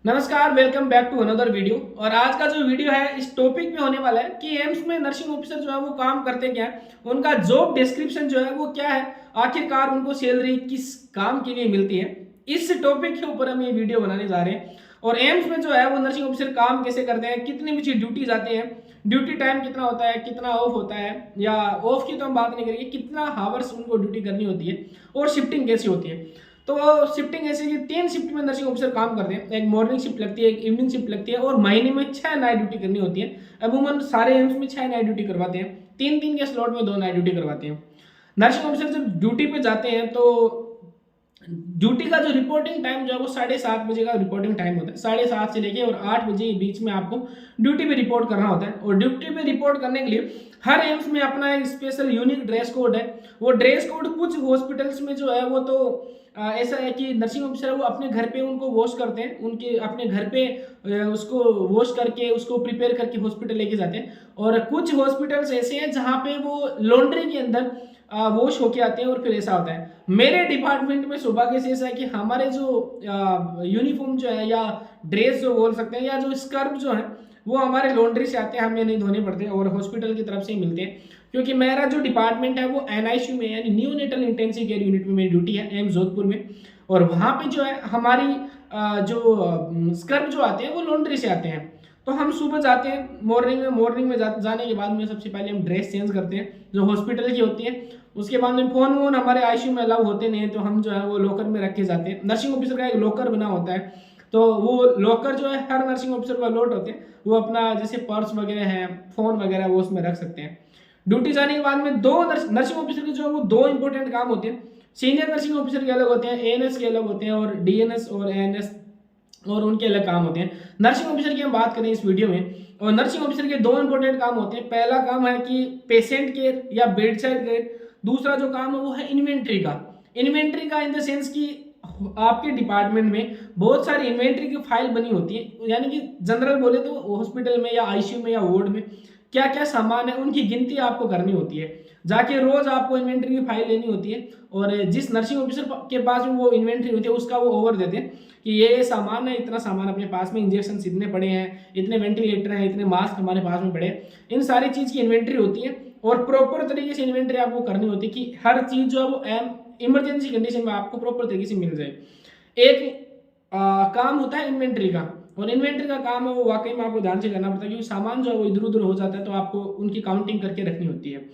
नमस्कार, welcome back to another video. और आज का जो वीडियो है इस टॉपिक में होने वाला है कि एम्स में नर्सिंग ऑफिसर जो है वो काम करते क्या है, उनका जॉब डिस्क्रिप्शन जो है वो क्या है, आखिरकार उनको सैलरी किस काम के लिए मिलती है। इस टॉपिक के ऊपर हम ये वीडियो बनाने जा रहे हैं। और एम्स में जो है वो नर्सिंग ऑफिसर काम कैसे करते हैं, कितनी बची ड्यूटी जाते हैं, ड्यूटी टाइम कितना होता है, कितना ऑफ होता है, या ऑफ की तो हम बात नहीं करेंगे, कितना हावर्स उनको ड्यूटी करनी होती है और शिफ्टिंग कैसी होती है। तो शिफ्टिंग ऐसी कि 3 शिफ्ट में नर्सिंग ऑफिसर काम करते हैं। एक मॉर्निंग शिफ्ट लगती है, एक इवनिंग शिफ्ट लगती है, और महीने में 6 नाइट ड्यूटी करनी होती है। अमूमन सारे एम्स में 6 नाइट ड्यूटी करवाते हैं, 3-3 के स्लॉट में 2 नाइट ड्यूटी करवाते हैं। नर्सिंग ऑफिसर जब ड्यूटी पे जाते हैं तो ड्यूटी का जो रिपोर्टिंग टाइम जो है वो 7:30 बजे का रिपोर्टिंग टाइम होता है। 7:30 से लेके और 8 बजे के बीच में आपको ड्यूटी पे रिपोर्ट करना होता है। और ड्यूटी पे रिपोर्ट करने के लिए हर एम्स में अपना एक स्पेशल यूनिक ड्रेस कोड है। वो ड्रेस कोड कुछ हॉस्पिटल्स में जो है वो तो ऐसा है कि नर्सिंग ऑफिसर है वो अपने घर पे उनको वॉश करते हैं, उनके अपने घर पे उसको वॉश करके उसको प्रिपेयर करके हॉस्पिटल लेके जाते हैं। और कुछ हॉस्पिटल्स ऐसे हैं जहाँ पे वो लॉन्ड्री के अंदर वॉश होके आते हैं और फिर ऐसा होता है। मेरे डिपार्टमेंट में सौभाग्य से ऐसा है कि हमारे जो यूनिफॉर्म जो है या ड्रेस जो बोल सकते हैं या जो स्कर्फ जो है वो हमारे लॉन्ड्री से आते हैं, हमें नहीं धोने पड़ते और हॉस्पिटल की तरफ से ही मिलते हैं। क्योंकि मेरा जो डिपार्टमेंट है वो एनआईसीयू में यानी न्यूनेटल इंटेंसिव केयर यूनिट में मेरी ड्यूटी है, एम्स जोधपुर में। और वहाँ पे जो है हमारी जो स्कर्फ जो आते हैं वो लॉन्ड्री से आते हैं। तो हम सुबह जाते हैं मॉर्निंग में जाने के बाद में सबसे पहले हम ड्रेस चेंज करते हैं जो हॉस्पिटल की होती है। उसके बाद में फ़ोन वोन हमारे आईसीयू में अलाउ होते नहीं है, तो हम जो है वो लॉकर में रख के जाते हैं। नर्सिंग ऑफिसर का एक लॉकर बना होता है, तो वो लॉकर जो है हर नर्सिंग ऑफिसर को अलॉट होते हैं। वो अपना जैसे पर्स वगैरह है, फ़ोन वगैरह वो उसमें रख सकते हैं। ड्यूटी जाने के बाद में दो नर्सिंग ऑफिसर के जो है वो 2 इंपॉर्टेंट काम होते हैं। सीनियर नर्सिंग ऑफिसर के अलग होते हैं, एएनएस के अलग होते हैं, और डीएनएस और एएनएस और उनके अलग काम होते हैं। नर्सिंग ऑफिसर की हम बात करें इस वीडियो में, और नर्सिंग ऑफिसर के 2 इंपॉर्टेंट काम होते हैं। पहला काम है कि पेशेंट केयर या बेड साइड केयर। दूसरा जो काम है वो है इन्वेंट्री का। इन्वेंट्री का इन द सेंस कि आपके डिपार्टमेंट में बहुत सारी इन्वेंट्री की फाइल बनी होती है, यानी कि जनरल बोले तो हॉस्पिटल में या आईसीयू में या वार्ड में क्या क्या सामान है उनकी गिनती आपको करनी होती है। जाके रोज आपको इन्वेंट्री की फाइल लेनी होती है, और जिस नर्सिंग ऑफिसर के पास में वो इन्वेंट्री होती है उसका वो ओवर देते हैं कि ये सामान है, इतना सामान अपने पास में, इंजेक्शन इतने पड़े हैं, इतने वेंटिलेटर हैं, इतने मास्क हमारे पास में पड़े हैं। इन सारी चीज़ की इन्वेंट्री होती है और प्रॉपर तरीके से इन्वेंट्री आपको करनी होती है कि हर चीज़ जो है वो इमरजेंसी कंडीशन में आपको प्रॉपर तरीके से मिल जाए। एक काम होता है इन्वेंट्री का, और इन्वेंट्री का काम है वो वाकई में आपको ध्यान से करना पड़ता है, क्योंकि सामान जो है वो इधर उधर हो जाता है, तो आपको उनकी काउंटिंग करके रखनी होती है।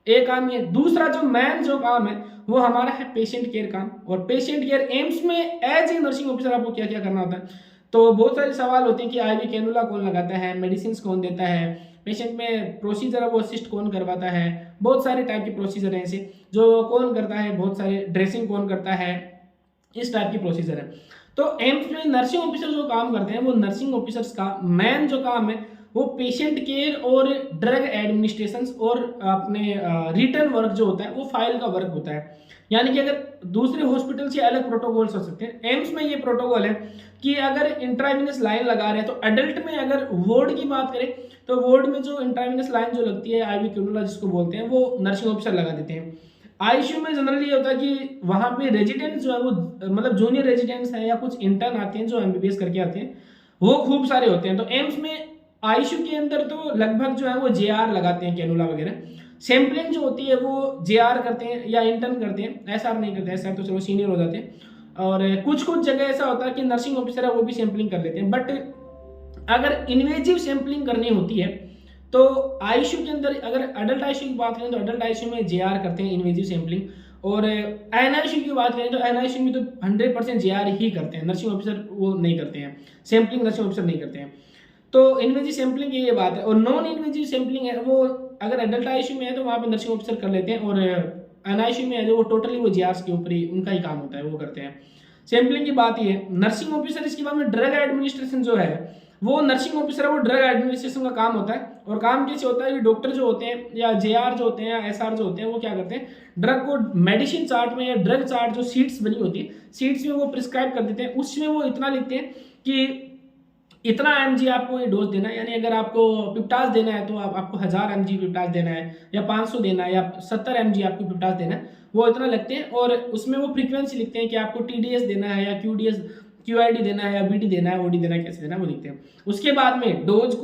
एक काम ये। दूसरा जो मेन जो काम है वो हमारा है पेशेंट केयर काम। और पेशेंट केयर एम्स में एज ए नर्सिंग ऑफिसर आपको क्या क्या करना होता है, तो बहुत सारे सवाल होते हैं कि आईवी कैनुला कौन लगाता है, मेडिसिन कौन देता है, पेशेंट में प्रोसीजर है वो असिस्ट कौन करवाता है, बहुत सारे टाइप के प्रोसीजर हैं ऐसे जो कौन करता है, बहुत सारे ड्रेसिंग कौन करता है, इस टाइप की प्रोसीजर है। तो एम्स में नर्सिंग ऑफिसर जो काम करते हैं वो नर्सिंग ऑफिसर्स का मेन जो काम है वो पेशेंट केयर और ड्रग एडमिनिस्ट्रेशन और अपने रिटर्न वर्क जो होता है वो फाइल का वर्क होता है। यानी कि अगर दूसरे हॉस्पिटल से अलग प्रोटोकॉल्स हो सकते हैं, एम्स में ये प्रोटोकॉल है कि अगर इंट्रावेनस लाइन लगा रहे हैं तो अडल्ट में अगर वार्ड की बात करें तो वार्ड में जो इंट्रावेनस लाइन जो लगती है आईवी कैनुला जिसको बोलते हैं वो नर्सिंग ऑफिसर लगा देते हैं। आईसीयू में जनरली ये होता है कि वहाँ पे रेजिडेंट्स जो है वो मतलब जूनियर रेजिडेंट्स हैं या कुछ इंटर्न आते हैं जो एमबीबीएस करके आते हैं, वो खूब सारे होते हैं। तो एम्स में आईसीयू के अंदर तो लगभग जो है वो जेआर लगाते हैं, कैनुला वगैरह। सैम्पलिंग जो होती है वो जेआर करते हैं या इंटर्न करते हैं, एसआर नहीं करते, एसआर तो चलो सीनियर हो जाते हैं। और कुछ कुछ जगह ऐसा होता है कि नर्सिंग ऑफिसर है वो भी सैम्पलिंग कर लेते हैं। बट अगर इन्वेजिव सैम्पलिंग करनी होती है तो आईसीयू के अंदर, अगर अडल्ट आईसीयू की बात करें तो अडल्ट आईसीयू में जेआर करते हैं इन्वेजिव सैम्पलिंग, और एनआईसीयू की बात करें तो एनआईसीयू में तो 100% जेआर ही करते हैं, नर्सिंग ऑफिसर वो नहीं करते हैं, सैम्पलिंग नर्सिंग ऑफिसर नहीं करते हैं। तो इन्वेजिव सैम्पलिंग की ये बात है। और नॉन इन्वेजिव सैम्पलिंग है वो अगर एडल्ट आईसीयू में है तो वहाँ पे नर्सिंग ऑफिसर कर लेते हैं, और एनआईसीयू में है जो वो टोटली वो जेआर के ऊपर ही उनका ही काम होता है, वो करते हैं। सैम्पलिंग की बात ये है। नर्सिंग ऑफिसर इसके बाद में ड्रग एडमिनिस्ट्रेशन जो है वो नर्सिंग ऑफिसर है वो ड्रग एडमिनिस्ट्रेशन का काम होता है। और काम कैसे होता है कि डॉक्टर जो होते हैं या जेआर जो होते हैं या एसआर जो होते हैं वो क्या करते हैं, ड्रग को मेडिसिन चार्ट में या ड्रग चार्ट जो सीट्स बनी होती है सीट्स में वो प्रिस्क्राइब कर देते हैं। उसमें वो इतना लिखते हैं कि इतना एमजी आपको ये डोज देना है, यानी अगर आपको पिप्टाज देना है तो आपको 1000 एमजी पिप्टाज देना है या 500 देना है या 70 एमजी आपको पिप्टाज देना है, वो इतना लगते हैं। और उसमें वो फ्रीक्वेंसी लिखते हैं कि आपको टीडीएस देना है या QID देना है या BD देना है, OD देना है, कैसे देना है वो लिखते हैं। उसके बाद में डोज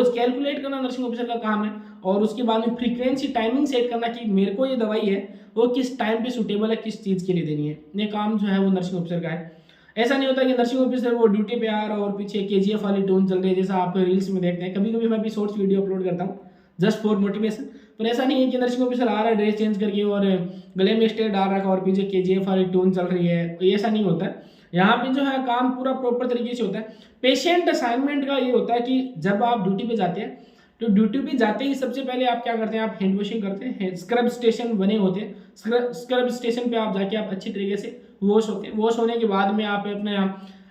कैलकुलेट करना नर्सिंग ऑफिसर का काम है, और उसके बाद में फ्रीक्वेंसी टाइमिंग सेट करना कि मेरे को ये दवाई है वो किस टाइम पे सूटेबल है, किस चीज़ के लिए देनी है। ये काम जो है वो नर्सिंग ऑफिसर का है। ऐसा नहीं होता कि नर्सिंग ऑफिसर वो ड्यूटी पे आ रहा और पीछे KGF वाली टोन चल रही है, जैसा आप रील्स में देखते हैं। कभी कभी मैं भी शॉर्ट्स वीडियो अपलोड करता हूँ जस्ट फॉर मोटिवेशन, पर ऐसा नहीं है कि नर्सिंग ऑफिसर आ रहा है ड्रेस चेंज करके और गले में स्टेट डाल रखा और पीछे KGF वाली टोन चल रही है, तो ऐसा नहीं होता है। यहाँ पे जो है काम पूरा प्रॉपर तरीके से होता है। पेशेंट असाइनमेंट का ये होता है कि जब आप ड्यूटी पे जाते हैं तो ड्यूटी पे जाते ही सबसे पहले आप क्या करते हैं, आप हैंड वॉशिंग करते हैं। स्क्रब स्टेशन बने होते हैं, स्क्रब स्टेशन पे आप जाके आप अच्छी तरीके से वॉश होते हैं। वॉश होने के बाद में आप अपने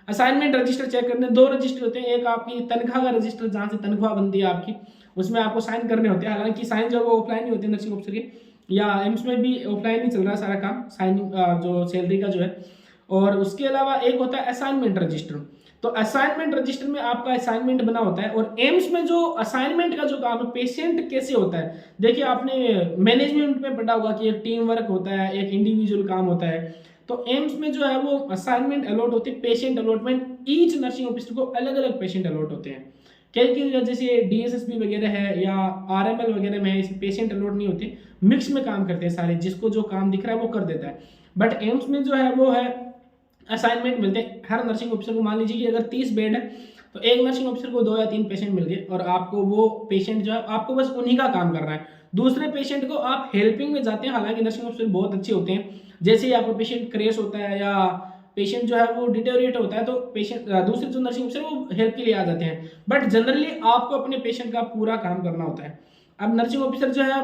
असाइनमेंट रजिस्टर चेक करते हैं। 2 रजिस्टर होते हैं, एक आपकी तनख्वाह का रजिस्टर जहाँ से तनख्वाह बनती है आपकी, उसमें आपको साइन करने होते हैं। हालांकि साइन जो वो ऑफलाइन ही होते हैं नर्सिंग ऑफिसर के, या एम्स में भी ऑफलाइन ही चल रहा है सारा काम, साइनिंग जो सैलरी का जो है। और उसके अलावा एक होता है असाइनमेंट रजिस्टर। तो असाइनमेंट रजिस्टर में आपका असाइनमेंट बना होता है। और एम्स में जो असाइनमेंट का जो काम है, पेशेंट कैसे होता है, देखिए आपने मैनेजमेंट में पढ़ा होगा कि एक टीम वर्क होता है, एक इंडिविजुअल काम होता है। तो एम्स में जो है वो असाइनमेंट अलॉट होते हैं, patient allotment. Each nursing officer को अलग अलग पेशेंट अलॉट होते हैं। कई जैसे DSSP वगैरह है या RML वगैरह में ऐसे पेशेंट अलॉट नहीं होते, मिक्स में काम करते हैं सारे, जिसको जो काम दिख रहा है वो कर देता है। बट एम्स में जो है वो है असाइनमेंट मिलते हैं हर नर्सिंग ऑफिसर को। मान लीजिए कि अगर 30 बेड है तो एक नर्सिंग ऑफिसर को 2 या 3 पेशेंट मिल गए, और आपको वो पेशेंट जो है आपको बस उन्हीं का काम करना है। दूसरे पेशेंट को आप हेल्पिंग में जाते हैं। हालांकि नर्सिंग ऑफिसर बहुत अच्छे होते हैं, जैसे ही आपका पेशेंट क्रेश होता है या पेशेंट जो है वो डिटेरियोरेट होता है तो पेशेंट दूसरे जो नर्सिंग ऑफिसर वो हेल्प के लिए आ जाते हैं। बट जनरली आपको अपने पेशेंट का पूरा काम करना होता है। अब नर्सिंग ऑफिसर जो है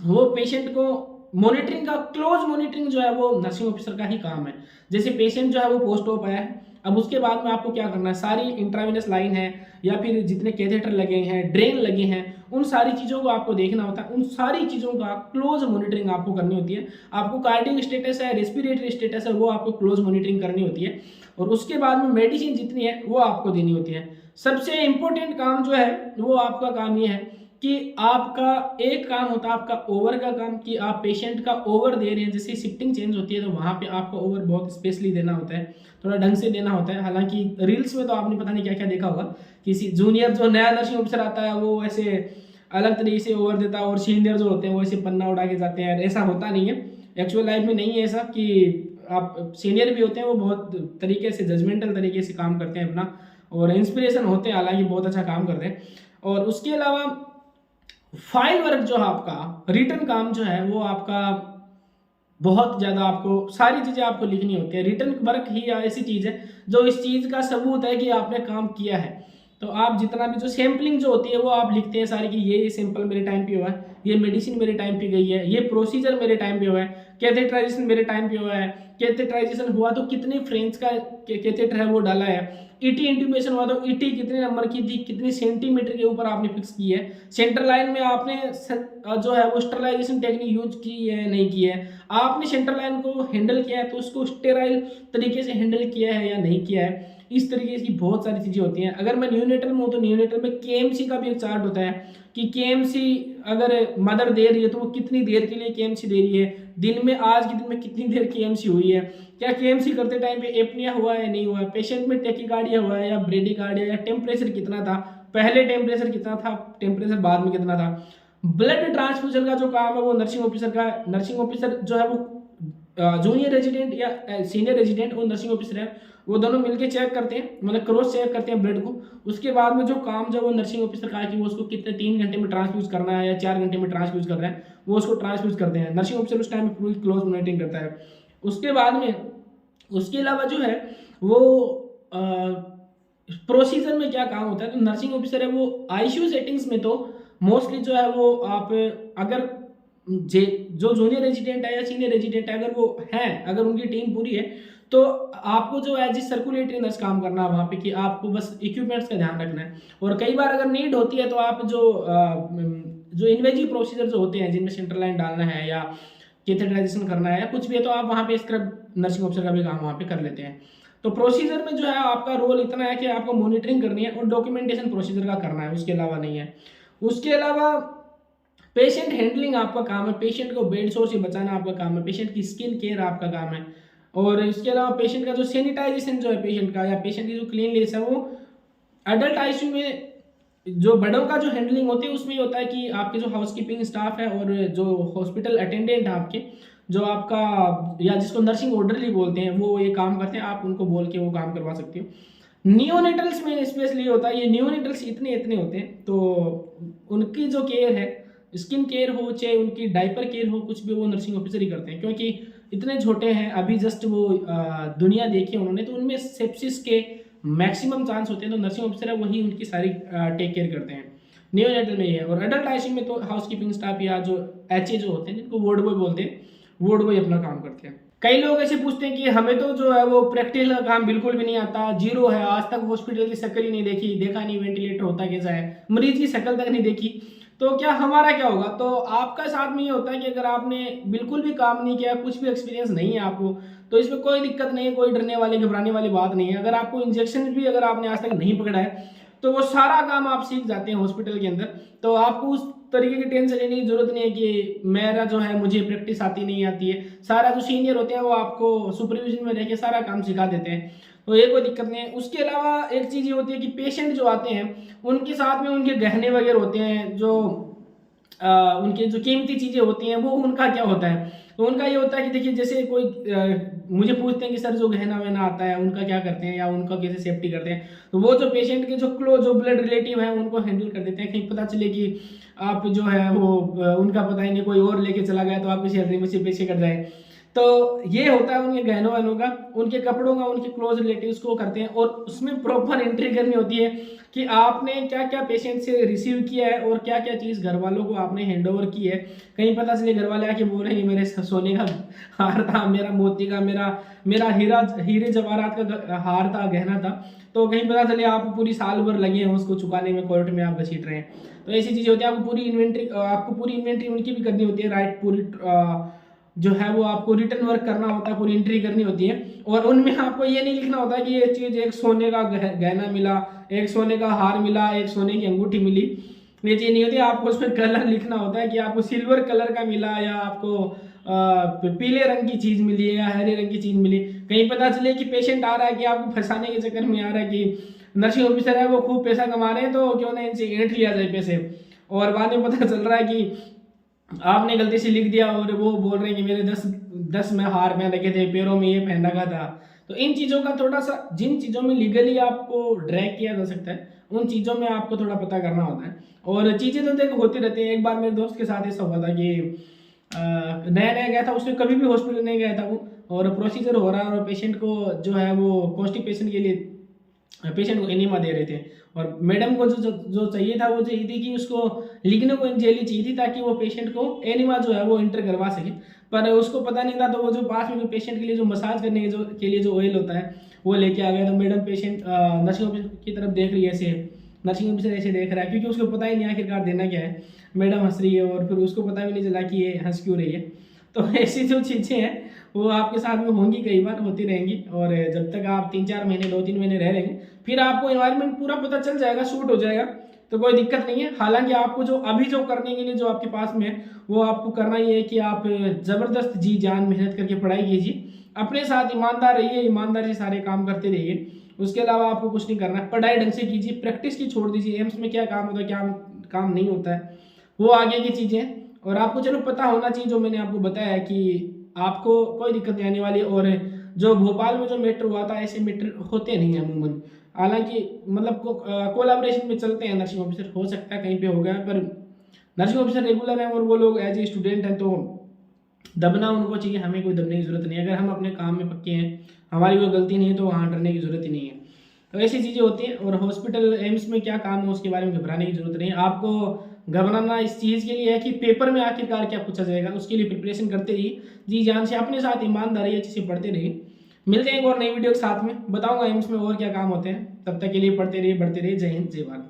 वो पेशेंट को मॉनिटरिंग का, क्लोज मॉनिटरिंग जो है वो नर्सिंग ऑफिसर का ही काम है। जैसे पेशेंट जो है वो पोस्ट ऑप आया है, अब उसके बाद में आपको क्या करना है, सारी इंट्रावेनस लाइन है या फिर जितने कैथेटर लगे हैं, ड्रेन लगे हैं, उन सारी चीज़ों को आपको देखना होता है। उन सारी चीज़ों का क्लोज मॉनिटरिंग आपको करनी होती है। आपको कार्डियक स्टेटस है, रेस्पिरेटरी स्टेटस है, वो आपको क्लोज मॉनिटरिंग करनी होती है। और उसके बाद में मेडिसिन जितनी है वो आपको देनी होती है। सबसे इंपॉर्टेंट काम जो है वो आपका काम ये है कि आपका एक काम होता है आपका ओवर का काम, कि आप पेशेंट का ओवर दे रहे हैं। जैसे शिफ्टिंग चेंज होती है तो वहाँ पे आपका ओवर बहुत स्पेशली देना होता है, थोड़ा ढंग से देना होता है। हालांकि रील्स में तो आपने पता नहीं क्या क्या देखा होगा, किसी जूनियर जो नया नर्सिंग ऑफिसर आता है वो ऐसे अलग तरीके से ओवर देता है, और सीनियर जो होते हैं वो ऐसे पन्ना उड़ा के जाते हैं। ऐसा होता नहीं है, एक्चुअल लाइफ में नहीं है ऐसा कि आप सीनियर भी होते हैं वो बहुत तरीके से जजमेंटल तरीके से काम करते हैं अपना, और इंस्पिरेशन होते हैं, हालांकि बहुत अच्छा काम करते हैं। और उसके अलावा फाइल वर्क जो है आपका, रिटर्न काम जो है वो आपका बहुत ज़्यादा, आपको सारी चीज़ें आपको लिखनी होती है। रिटर्न वर्क ही ऐसी चीज़ है जो इस चीज़ का सबूत है कि आपने काम किया है। तो आप जितना भी जो सैम्पलिंग जो होती है वो आप लिखते हैं सारी, कि ये सैंपल मेरे टाइम पे हुआ है, ये मेडिसिन मेरे टाइम पे गई है, ये प्रोसीजर मेरे टाइम पे हुआ है, कैथेटराइजेशन मेरे टाइम पे हुआ है, कैथेटराइजेशन हुआ तो कितने फ्रेंच का कैथेटर है वो डाला है, ईटी इंट्यूबेशन हुआ तो ईटी कितने नंबर की थी, कितने सेंटीमीटर के ऊपर आपने फिक्स की है, सेंट्रल लाइन में आपने जो है वो स्टरलाइजेशन टेक्निक यूज की है नहीं की है, आपने सेंट्रल लाइन को हैंडल किया है तो उसको स्टेराइल तरीके से हैंडल किया है या नहीं किया है। इस तरीके की बहुत सारी चीज़ें होती हैं। अगर मैं न्यूनेटल में हूँ तो न्यूनेटल में KMC का भी एक चार्ट होता है कि KMC अगर मदर दे रही है तो वो कितनी देर के लिए KMC दे रही है, दिन में आज के दिन में कितनी देर KMC हुई है, क्या KMC करते टाइम पे एपनिया हुआ है नहीं हुआ है, पेशेंट में टेकिकार्डिया हुआ है या ब्रेडिकार्डिया, या टेम्परेचर कितना था, पहले टेम्परेचर कितना था, टेम्परेचर बाद में कितना था। ब्लड ट्रांसफ्यूजन का जो काम है वो नर्सिंग ऑफिसर का, नर्सिंग ऑफिसर जो है वो जूनियर रेजिडेंट या सीनियर रेजिडेंट और नर्सिंग ऑफिसर है वो दोनों मिलके चेक करते हैं, मतलब क्रॉस चेक करते हैं ब्लड को। उसके बाद में जो काम जो वो नर्सिंग ऑफिसर का है कि वो उसको कितने 3 घंटे में ट्रांसफ्यूज करना है या 4 घंटे में ट्रांसफ्यूज करना है, वो उसको ट्रांसफ्यूज करते हैं। नर्सिंग ऑफिसर उस टाइम में पूरी क्लोज मॉनिटरिंग करता है। उसके बाद में उसके अलावा जो है वो प्रोसीजर में क्या काम होता है, तो नर्सिंग ऑफिसर है वो ICU सेटिंग्स में तो मोस्टली जो है वो आप अगर जो जूनियर रेजिडेंट है या सीनियर रेजिडेंट है अगर वो है, अगर उनकी टीम पूरी है तो आपको जो एज ए सर्कुलेटरी नर्स काम करना है वहाँ पे, कि आपको बस इक्विपमेंट्स का ध्यान रखना है। और कई बार अगर नीड होती है तो आप जो इन्वेजिव प्रोसीजर जो होते हैं जिनमें सेंट्रल लाइन डालना है या कैथेटराइजेशन करना है या कुछ भी है तो आप वहाँ पे स्क्रब नर्सिंग ऑफिसर का भी काम वहाँ पे कर लेते हैं। तो प्रोसीजर में जो है आपका रोल इतना है कि आपको मॉनिटरिंग करनी है और डॉक्यूमेंटेशन प्रोसीजर का करना है, उसके अलावा नहीं है। उसके अलावा पेशेंट हैंडलिंग आपका काम है, पेशेंट को बेड सोर से बचाना आपका काम है, पेशेंट की स्किन केयर आपका काम है। और इसके अलावा पेशेंट का जो सैनिटाइजेशन जो है पेशेंट का या पेशेंट की जो क्लीनलीनेस है वो एडल्ट आईसीयू में जो बेडों का जो हैंडलिंग होती है उसमें ये होता है कि आपके जो हाउसकीपिंग स्टाफ है और जो हॉस्पिटल अटेंडेंट है आपके, जो आपका या जिसको नर्सिंग ऑर्डरली बोलते हैं, वो ये काम करते हैं, आप उनको बोल के वो काम करवा सकते हो। नियोनेटल्स में स्पेशली होता है, ये नियोनेटल्स इतने इतने होते हैं, तो उनकी जो केयर है, स्किन केयर हो चाहे उनकी डायपर केयर हो, कुछ भी वो नर्सिंग ऑफिसर ही करते हैं, क्योंकि इतने छोटे हैं, अभी जस्ट वो दुनिया देखी उन्होंने, तो उनमें सेप्सिस के मैक्सिमम चांस होते हैं, तो नर्सिंग ऑफिसर है वही उनकी सारी टेक केयर करते हैं। नियोनेटल में ये है, और एडल्ट आईसीयू में तो हाउसकीपिंग स्टाफ या जो एचए जो होते हैं, जिनको वार्ड बॉय बोलते हैं, वार्ड बॉय अपना काम करते हैं। कई लोग ऐसे पूछते हैं कि हमें तो जो है वो प्रैक्टिकल का काम बिल्कुल भी नहीं आता, जीरो है, आज तक हॉस्पिटल की शक्ल ही नहीं देखी, देखा नहीं वेंटिलेटर होता कैसा है, मरीज की शक्ल तक नहीं देखी, तो क्या हमारा क्या होगा। तो आपका साथ में ये होता है कि अगर आपने बिल्कुल भी काम नहीं किया, कुछ भी एक्सपीरियंस नहीं है आपको, तो इसमें कोई दिक्कत नहीं है, कोई डरने वाली घबराने वाली बात नहीं है। अगर आपको इंजेक्शन भी अगर आपने आज तक नहीं पकड़ा है, तो वो सारा काम आप सीख जाते हैं हॉस्पिटल के अंदर, तो आपको उस तरीके की टेंशन लेने की जरूरत नहीं है कि मेरा जो है मुझे प्रैक्टिस आती नहीं आती है। सारा जो सीनियर होते हैं वो आपको सुपरविजन में रह के सारा काम सिखा देते हैं, तो ये कोई दिक्कत नहीं है। उसके अलावा एक चीज़ ये होती है कि पेशेंट जो आते हैं उनके साथ में उनके गहने वगैरह होते हैं, जो उनके जो कीमती चीज़ें होती हैं वो उनका क्या होता है, तो उनका ये होता है कि देखिए जैसे कोई मुझे पूछते हैं कि सर जो गहना वहना आता है उनका क्या करते हैं या उनका कैसे सेफ्टी करते हैं, तो वो जो पेशेंट के जो ब्लड रिलेटिव हैं उनको हैंडल कर देते हैं। कहीं पता चले कि आप जो है वो उनका पता ही नहीं, कोई और लेके चला गया तो आपकी सैलरी में से पैसे कट जाए, तो ये होता है उनके गहनों वहनों का, उनके कपड़ों का, उनके क्लोज रिलेटिव्स को करते हैं, और उसमें प्रॉपर एंट्री करनी होती है कि आपने क्या क्या पेशेंट से रिसीव किया है और क्या क्या चीज़ घर वालों को आपने हैंड ओवर की है। कहीं पता चले घर वाले आके बोल रहे हैं मेरे सोने का हार था, मेरा मोती का, मेरा हीरे जवाहरात का हार था, गहना था, तो कहीं पता चले आप पूरी साल भर लगे हैं उसको चुकाने में, कोर्ट में आप घसीट रहे हैं, तो ऐसी चीज़ें होती है। आपको पूरी इन्वेंट्री उनकी भी करनी होती है, राइट, पूरी जो है वो आपको रिटर्न वर्क करना होता है, पूरी एंट्री करनी होती है, और उनमें आपको ये नहीं लिखना होता कि ये चीज़ एक सोने का गहना मिला, एक सोने का हार मिला, एक सोने की अंगूठी मिली, ये चीज़ नहीं होती। आपको उसमें कलर लिखना होता है कि आपको सिल्वर कलर का मिला या आपको पीले रंग की चीज़ मिली है या हरे रंग की चीज़ मिली। कहीं पता चले कि पेशेंट आ रहा है कि आपको फंसाने के चक्कर में आ रहा है कि नर्सिंग ऑफिसर है वो खूब पैसा कमा रहे हैं, तो क्यों ना इनसे ऐंठ लिया जाए पैसे, और बाद में पता चल रहा है कि आपने गलती से लिख दिया और वो बोल रहे हैं कि मेरे 10 में हार में लगे थे, पैरों में ये पहन रखा था। तो इन चीज़ों का थोड़ा सा, जिन चीज़ों में लीगली आपको ड्रैग किया जा सकता है उन चीज़ों में आपको थोड़ा पता करना होता है, और चीज़ें तो देखो होती रहती हैं। एक बार मेरे दोस्त के साथ ऐसा हुआ था कि नया नया गया था, उसने कभी भी हॉस्पिटल नहीं गया था वो, और प्रोसीजर हो रहा है और पेशेंट को जो है वो कॉन्स्टिपेशन के लिए पेशेंट को एनीमा दे रहे थे, और मैडम को जो चाहिए था वो चाहिए थी कि उसको लिखने को जेली चाहिए थी ताकि वो पेशेंट को एनीमा जो है वो इंटर करवा सके, पर उसको पता नहीं था, तो वो जो पास में जो पेशेंट के लिए जो मसाज करने के लिए जो ऑयल होता है वो लेके आ गया। तो मैडम पेशेंट नर्सिंग ऑफिसर की तरफ देख रही है, ऐसे नर्सिंग ऑफिसर ऐसे देख रहा है, क्योंकि उसको पता ही नहीं आखिरकार देना क्या है। मैडम हंस रही है और फिर उसको पता भी नहीं चला कि ये हंस क्यों रही है। तो ऐसी जो चीज़ें हैं वो आपके साथ में होंगी, कई बार होती रहेंगी, और जब तक आप 3-4 महीने 2-3 महीने रह लेंगे फिर आपको एनवायरनमेंट पूरा पता चल जाएगा, सूट हो जाएगा, तो कोई दिक्कत नहीं है। हालांकि आपको जो अभी जो करने के लिए जो आपके पास में है वो आपको करना ये है कि आप ज़बरदस्त जी जान मेहनत करके पढ़ाई कीजिए, अपने साथ ईमानदार रहिए, ईमानदारी से सारे काम करते रहिए, उसके अलावा आपको कुछ नहीं करना है। पढ़ाई ढंग से कीजिए, प्रैक्टिस की छोड़ दीजिए, एम्स में क्या काम होता है क्या काम नहीं होता है वो आगे की चीज़ें हैं, और आपको चलो पता होना चाहिए जो मैंने आपको बताया कि आपको कोई दिक्कत नहीं आने वाली। और जो भोपाल में जो मैटर हुआ था ऐसे मैटर होते नहीं है अमूमन, हालांकि मतलब कोलैबोरेशन में चलते हैं नर्सिंग ऑफिसर, हो सकता है कहीं पे हो गया, पर नर्सिंग ऑफिसर रेगुलर हैं और वो लोग एज ए स्टूडेंट हैं, तो दबना उनको चाहिए, हमें कोई दबने की जरूरत नहीं है। अगर हम अपने काम में पक्के हैं, हमारी कोई गलती नहीं है, तो वहाँ डरने की जरूरत ही नहीं है। तो ऐसी चीज़ें होती हैं, और हॉस्पिटल एम्स में क्या काम है उसके बारे में घबराने की जरूरत नहीं है। आपको घबराना इस चीज़ के लिए है कि पेपर में आखिरकार क्या पूछा जाएगा, उसके लिए प्रिपरेशन करते रहिए, जी जान से अपने साथ ईमानदारी अच्छे से पढ़ते रहिए। मिलते हैं एक और नई वीडियो के साथ में, बताऊंगा एम्स में और क्या काम होते हैं। तब तक के लिए पढ़ते रहिए, बढ़ते रहिए। जय हिंद, जय भारत।